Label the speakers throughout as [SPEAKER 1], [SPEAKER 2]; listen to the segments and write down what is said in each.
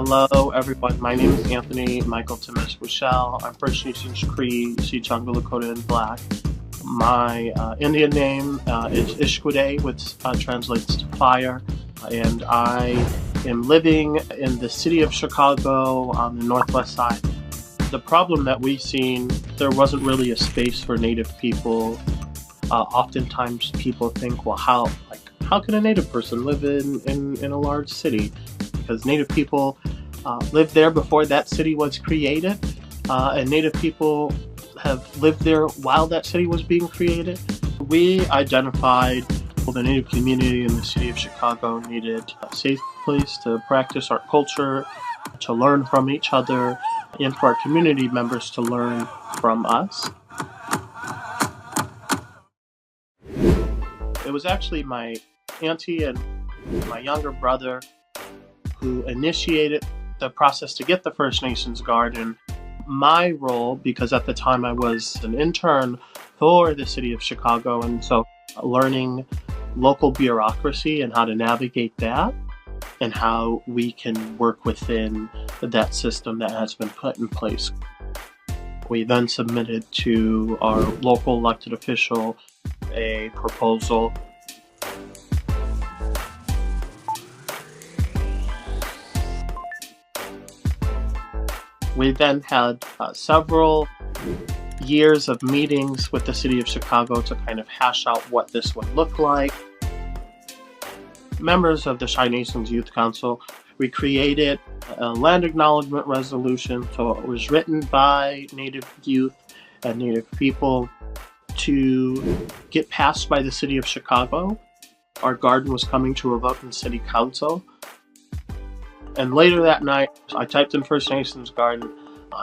[SPEAKER 1] Hello, everyone. My name is Anthony Michael Tamez-Pochel. I'm First Nation Cree, Sicangu, Lakota, and Black. My Indian name is Ishkwade, which translates to fire, and I am living in the city of Chicago on the northwest side. The problem that we've seen, there wasn't really a space for Native people. Oftentimes people think, well, how can a Native person live in a large city? Because Native people lived there before that city was created, and Native people have lived there while that city was being created. We identified the Native community in the city of Chicago needed a safe place to practice our culture, to learn from each other, and for our community members to learn from us. It was actually my auntie and my younger brother who initiated the process to get the First Nations Garden. My role, because at the time I was an intern for the city of Chicago, and so learning local bureaucracy and how to navigate that, and how we can work within that system that has been put in place. We then submitted to our local elected official a proposal. We then had several years of meetings with the city of Chicago to kind of hash out what this would look like. Members of the Chi Nations Youth Council, we created a land acknowledgement resolution. So it was written by Native youth and Native people to get passed by the city of Chicago. Our garden was coming to a vote in city council. And later that night, I typed in First Nations Garden,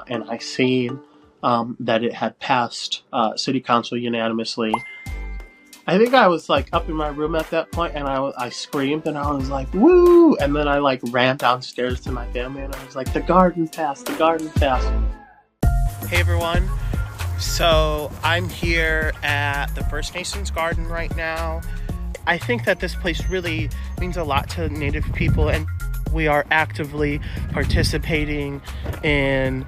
[SPEAKER 1] and I seen that it had passed city council unanimously. I think I was like up in my room at that point, and I screamed, and I was like, "Woo!" And then I like ran downstairs to my family, and I was like, "The garden passed! The garden passed!" Hey everyone! So I'm here at the First Nations Garden right now. I think that this place really means a lot to Native people, and we are actively participating in,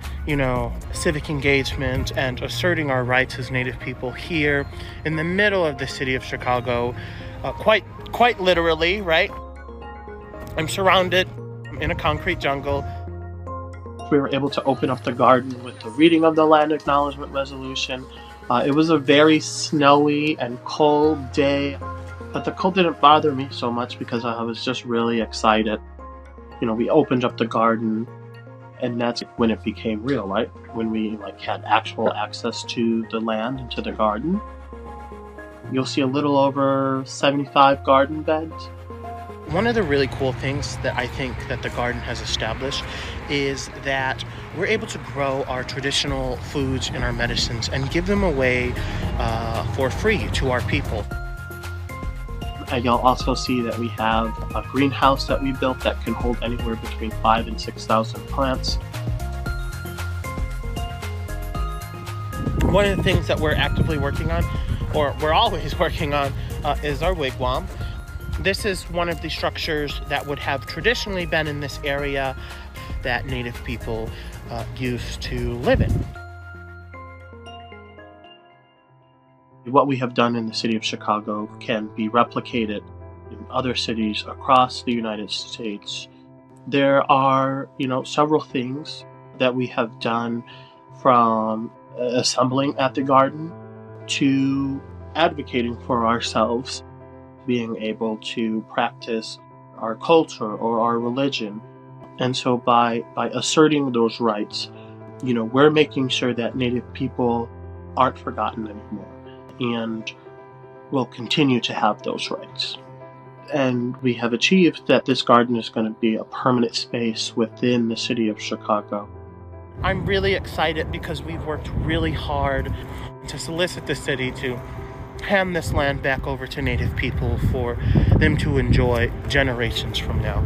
[SPEAKER 1] civic engagement and asserting our rights as Native people here in the middle of the city of Chicago, quite literally, right? I'm surrounded in a concrete jungle. We were able to open up the garden with the reading of the land acknowledgement resolution. It was a very snowy and cold day, but the cold didn't bother me so much because I was just really excited. We opened up the garden, and that's when it became real, right? When we had actual access to the land and to the garden. You'll see a little over 75 garden beds. One of the really cool things that I think that the garden has established is that we're able to grow our traditional foods and our medicines and give them away for free to our people. And you'll also see that we have a greenhouse that we built that can hold anywhere between 5,000 and 6,000 plants. One of the things that we're actively working on, or we're always working on, is our wigwam. This is one of the structures that would have traditionally been in this area that Native people used to live in. What we have done in the city of Chicago can be replicated in other cities across the United States. There are, several things that we have done, from assembling at the garden to advocating for ourselves, being able to practice our culture or our religion. And so by asserting those rights, we're making sure that Native people aren't forgotten anymore, and will continue to have those rights. And we have achieved that this garden is going to be a permanent space within the city of Chicago. I'm really excited because we've worked really hard to solicit the city to hand this land back over to Native people for them to enjoy generations from now.